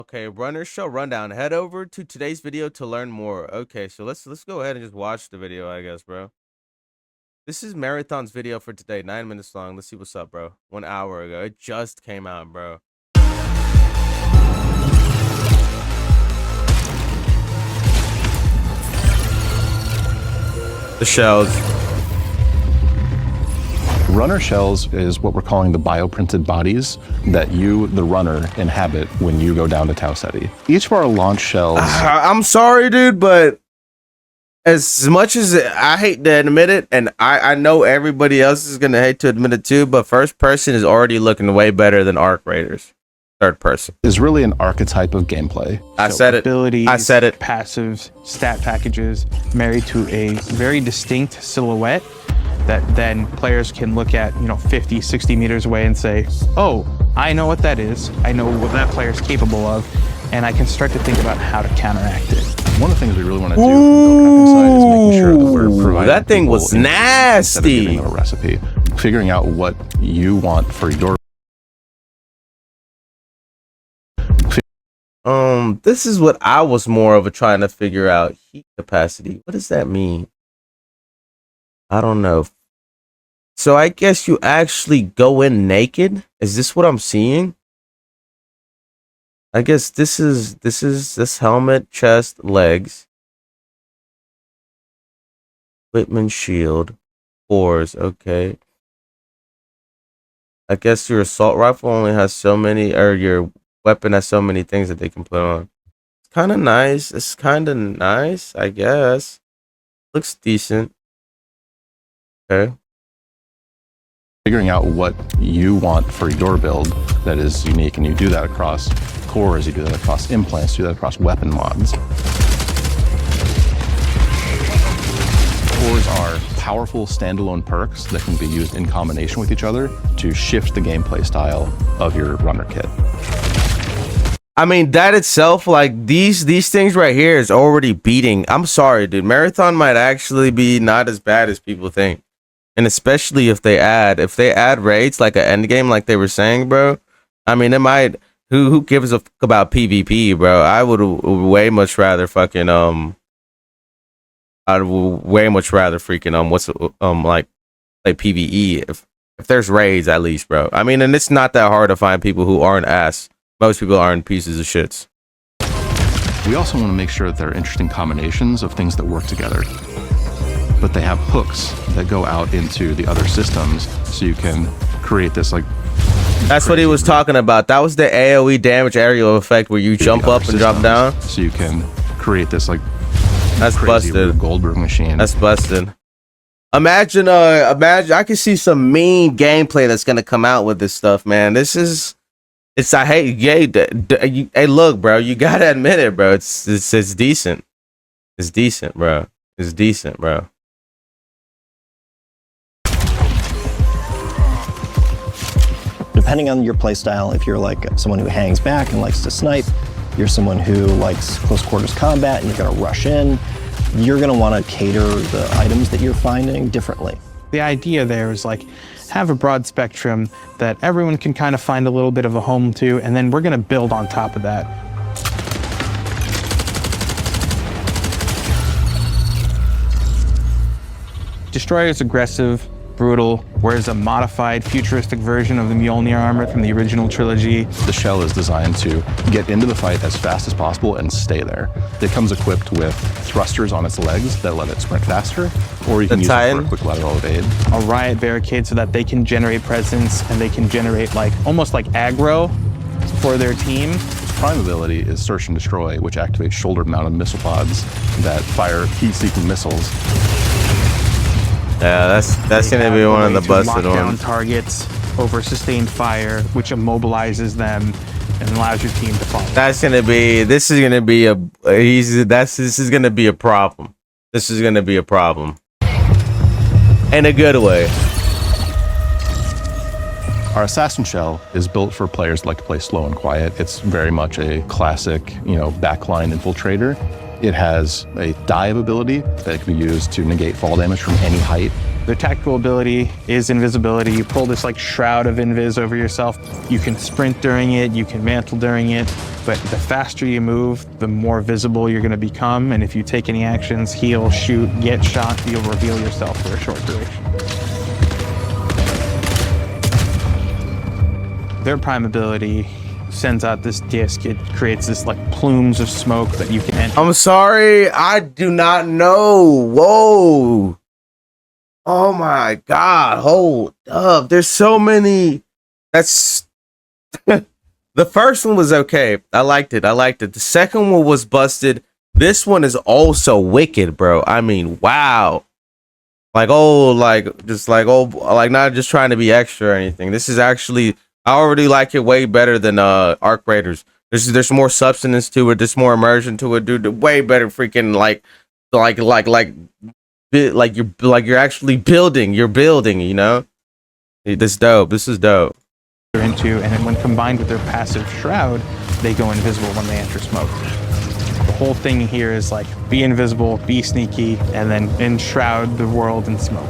Okay, runner show rundown. Head over to today's video to learn more. Okay, so let's go ahead and just watch the video, I guess, bro. This is Marathon's video for today, 9 minutes long. Let's see what's up, bro. 1 hour ago. It just came out, bro. The shells. Runner shells is what we're calling the bioprinted bodies that you, the runner, inhabit when you go down to Tau Ceti. Each of our launch shells... I'm sorry, dude, but as much as I hate to admit it, and I know everybody else is going to hate to admit it too, but first person is already looking way better than Arc Raiders. Third person. Is really an archetype of gameplay. I said it. Abilities, I said it. Passives, stat packages, married to a very distinct silhouette that then players can look at, 50, 60 meters away and say, oh, I know what that is. I know what that player is capable of, and I can start to think about how to counteract it. One of the things we really want to do from the side is making sure that we're providing that thing was nasty. Giving a recipe, figuring out what you want for your... This is what I was more of a trying to figure out. Heat capacity. What does that mean? I don't know. So I guess you actually go in naked? Is this what I'm seeing? I guess this is helmet, chest, legs. Whitman shield. Fours, okay. I guess your assault rifle only has so many, or your weapon has so many things that they can put on. It's kind of nice. It's kind of nice, I guess. Looks decent. Okay. Figuring out what you want for your build that is unique, and you do that across cores, you do that across implants, you do that across weapon mods. Cores are powerful standalone perks that can be used in combination with each other to shift the gameplay style of your runner kit. I mean, that itself, like these things right here is already beating. I'm sorry, dude. Marathon might actually be not as bad as people think. And especially if they add raids like an end game, like they were saying, bro. I mean, it might. Who gives a fuck about PvP, bro? I would way much rather fucking I'd way much rather freaking like play PvE if there's raids at least, bro. I mean, and it's not that hard to find people who aren't ass. Most people aren't pieces of shits. We also want to make sure that there are interesting combinations of things that work together. But they have hooks that go out into the other systems, so you can create this like... That's what he was talking about. That was the AoE damage aerial effect where you jump up and drop down. So you can create this like... That's busted. Goldberg machine. That's busted. Imagine, I can see some mean gameplay that's gonna come out with this stuff, man. I hate, hey, look, bro, you gotta admit it, bro. It's decent. It's decent, bro. It's decent, bro. Depending on your playstyle, if you're like someone who hangs back and likes to snipe, you're someone who likes close quarters combat and you're gonna rush in, you're gonna wanna cater the items that you're finding differently. The idea there is like, have a broad spectrum that everyone can kind of find a little bit of a home to, and then we're gonna build on top of that. Destroyer is aggressive, brutal, wears a modified, futuristic version of the Mjolnir armor from the original trilogy. The shell is designed to get into the fight as fast as possible and stay there. It comes equipped with thrusters on its legs that let it sprint faster, or you can use it for a quick lateral evade. A riot barricade so that they can generate presence and they can generate almost like aggro for their team. Its prime ability is Search and Destroy, which activates shoulder-mounted missile pods that fire heat-seeking missiles. Yeah, that's gonna be one of the busted lock down ones. Targets over sustained fire, which immobilizes them and allows your team to fall. This is gonna be a problem. This is gonna be a problem. In a good way. Our Assassin Shell is built for players that like to play slow and quiet. It's very much a classic, backline infiltrator. It has a dive ability that can be used to negate fall damage from any height. Their tactical ability is invisibility. You pull this like shroud of invis over yourself. You can sprint during it, you can mantle during it, but the faster you move, the more visible you're gonna become. And if you take any actions, heal, shoot, get shot, you'll reveal yourself for a short duration. Their prime ability sends out this disc. It creates this like plumes of smoke that you can enter. I'm sorry, I do not know. Whoa. Oh my God, hold up. There's so many. That's the first one was okay. I liked it. The second one was busted. This one is also wicked, bro. I mean, wow. Like, oh, like, just like, oh, like, not just trying to be extra or anything. This is actually, I already like it way better than Arc Raiders. There's more substance to it. There's more immersion to it, dude. Way better freaking like you're actually building. You're building, you know. This dope. This is dope. Into, and then when combined with their passive shroud, they go invisible when they enter smoke. The whole thing here is like be invisible, be sneaky, and then enshroud the world in smoke.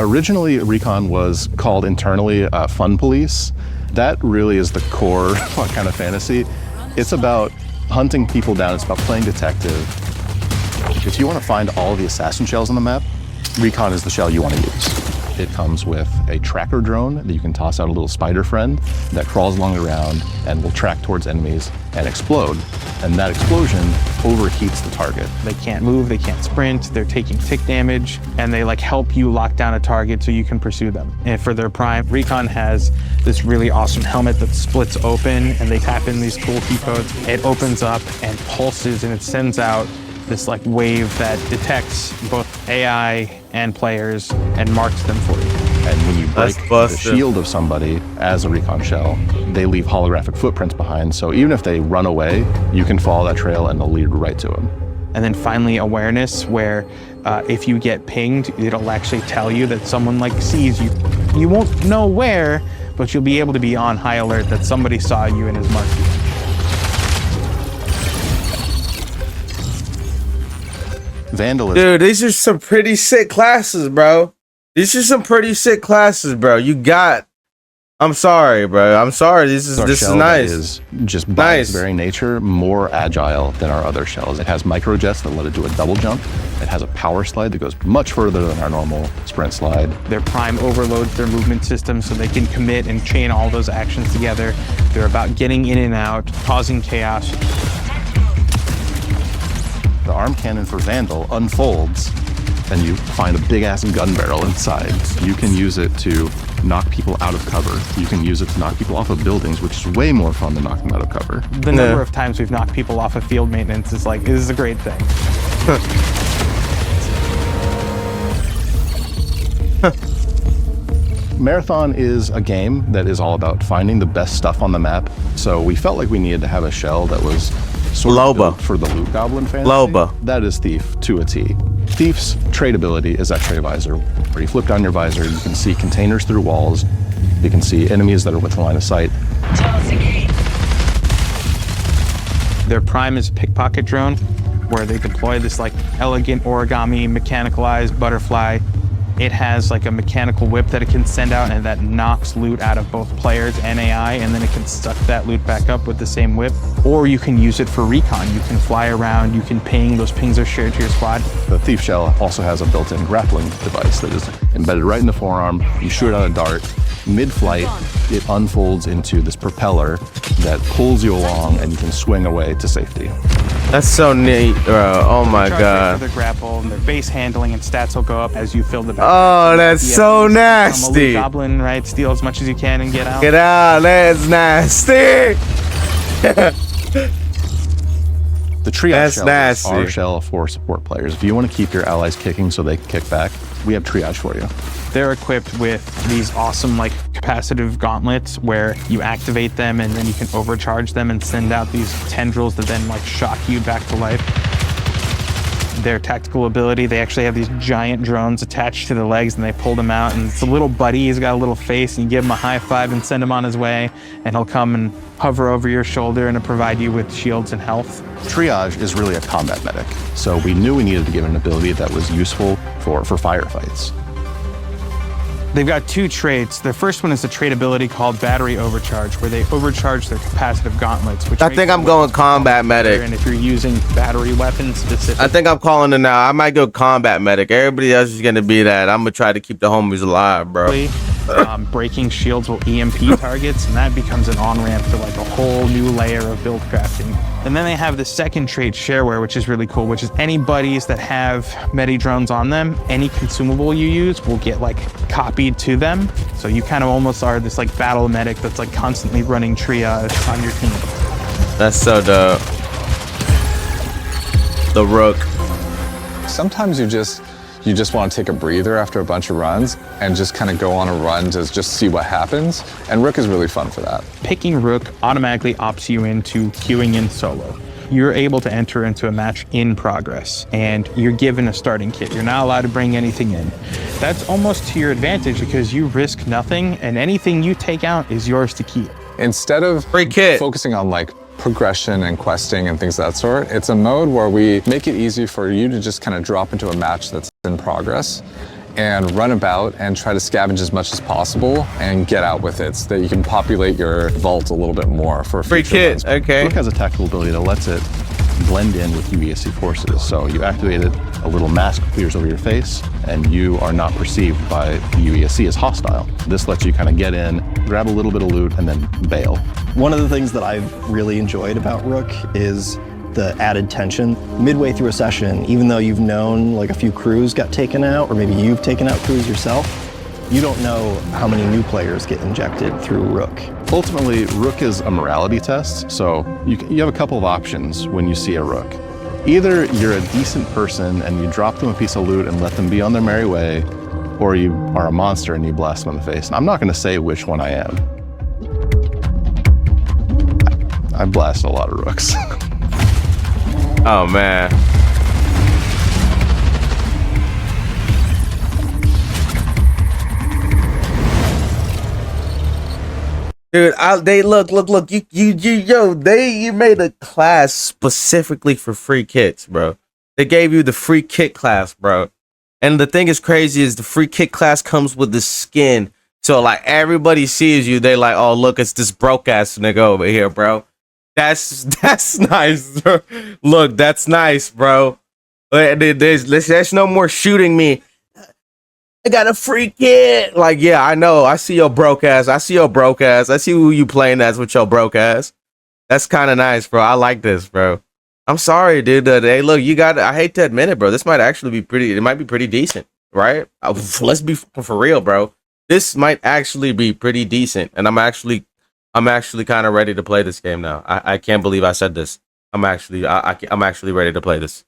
Originally, Recon was called internally Fun Police. That really is the core kind of fantasy. It's about hunting people down. It's about playing detective. If you want to find all the assassin shells on the map, Recon is the shell you want to use. It comes with a tracker drone that you can toss out a little spider friend that crawls along the ground and will track towards enemies and explode. And that explosion overheats the target. They can't move, they can't sprint, they're taking tick damage, and they like help you lock down a target so you can pursue them. And for their prime, Recon has this really awesome helmet that splits open and they tap in these cool key codes. It opens up and pulses and it sends out this like wave that detects both AI and players and marks them for you. And when you break the shield of somebody as a Recon shell, they leave holographic footprints behind. So even if they run away, you can follow that trail and they'll lead right to them. And then finally awareness, where if you get pinged, it'll actually tell you that someone like sees you. You won't know where, but you'll be able to be on high alert that somebody saw you and has marked you. Vandalism. Dude, these are some pretty sick classes, bro. You got. I'm sorry, bro. I'm sorry. This is nice. Is just by its very nature more agile than our other shells. It has microjets that let it do a double jump. It has a power slide that goes much further than our normal sprint slide. Their prime overloads their movement system so they can commit and chain all those actions together. They're about getting in and out, causing chaos. The arm cannon for Vandal unfolds and you find a big ass gun barrel inside. You can use it to knock people out of cover. You can use it to knock people off of buildings, which is way more fun than knocking them out of cover. The number of times we've knocked people off of field maintenance is like, this is a great thing. Marathon is a game that is all about finding the best stuff on the map. So we felt like we needed to have a shell that was sort of built for the loot goblin fantasy. That is Thief to a T. Thief's trade ability is that tray visor, where you flip down your visor, you can see containers through walls, you can see enemies that are within line of sight. Their prime is a pickpocket drone, where they deploy this like elegant origami mechanicalized butterfly. It has like a mechanical whip that it can send out and that knocks loot out of both players and AI, and then it can suck that loot back up with the same whip. Or you can use it for recon. You can fly around, you can ping, those pings are shared to your squad. The Thief Shell also has a built-in grappling device that is embedded right in the forearm. You shoot out a dart. Mid-flight, it unfolds into this propeller that pulls you along and you can swing away to safety. That's so neat, bro. Oh my God. Their grapple and their base handling and stats will go up as you fill the back. Oh, that's so nasty. Goblin, right? Steal as much as you can and get out. Get out. That's nasty. The triage shell is our shell for support players. If you want to keep your allies kicking so they can kick back, we have triage for you. They're equipped with these awesome like capacitive gauntlets where you activate them and then you can overcharge them and send out these tendrils that then like shock you back to life. their tactical ability. They actually have these giant drones attached to the legs, and they pull them out, and it's a little buddy. He's got a little face, and you give him a high five and send him on his way, and he'll come and hover over your shoulder and provide you with shields and health. Triage is really a combat medic, so we knew we needed to give an ability that was useful for firefights. They've got two traits. The first one is a trait ability called Battery Overcharge, where they overcharge their capacitive gauntlets. Which I think I'm going combat medic. And if you're using battery weapons specifically. I think I'm calling it now. I might go combat medic. Everybody else is gonna be that. I'm gonna try to keep the homies alive, bro. Breaking shields will EMP targets, and that becomes an on-ramp to like a whole new layer of build crafting. And then they have the second trait, Shareware, which is really cool, which is any buddies that have medi drones on them, any consumable you use will get like copied to them. So you kind of almost are this like battle medic that's like constantly running triage on your team. That's so dope. The Rook. Sometimes you just want to take a breather after a bunch of runs and just kind of go on a run to just see what happens. And Rook is really fun for that. Picking Rook automatically opts you into queuing in solo. You're able to enter into a match in progress, and you're given a starting kit. You're not allowed to bring anything in. That's almost to your advantage because you risk nothing, and anything you take out is yours to keep. Instead of Free kit. focusing on like progression and questing and things of that sort, it's a mode where we make it easy for you to just kind of drop into a match that's in progress and run about and try to scavenge as much as possible and get out with it so that you can populate your vault a little bit more for Free future kit. runs. Okay. Rook has a tactical ability that lets it blend in with UESC forces. So you activate it, a little mask clears over your face, and you are not perceived by the UESC as hostile. This lets you kind of get in, grab a little bit of loot, and then bail. One of the things that I've really enjoyed about Rook is the added tension. Midway through a session, even though you've known like a few crews got taken out, or maybe you've taken out crews yourself, you don't know how many new players get injected through Rook. Ultimately, Rook is a morality test, so you have a couple of options when you see a Rook. Either you're a decent person and you drop them a piece of loot and let them be on their merry way, or you are a monster and you blast them in the face. And I'm not going to say which one I am. I blast a lot of Rooks. Oh man. Dude, they look, you made a class specifically for free kits, bro. They gave you the free kit class, bro. And the thing is crazy is the free kit class comes with the skin. So like everybody sees you, they like, oh look, it's this broke ass nigga over here, bro. That's nice, bro. Look, that's nice, bro. There's no more shooting me. I got a free kit. Like, yeah, I know. I see your broke ass. I see who you playing as with your broke ass. That's kind of nice, bro. I like this, bro. I'm sorry, dude. Hey, look, I hate to admit it, bro. This might actually be it might be pretty decent, right? Let's be for real, bro. This might actually be pretty decent. And I'm actually kind of ready to play this game now. I can't believe I said this. I'm actually ready to play this.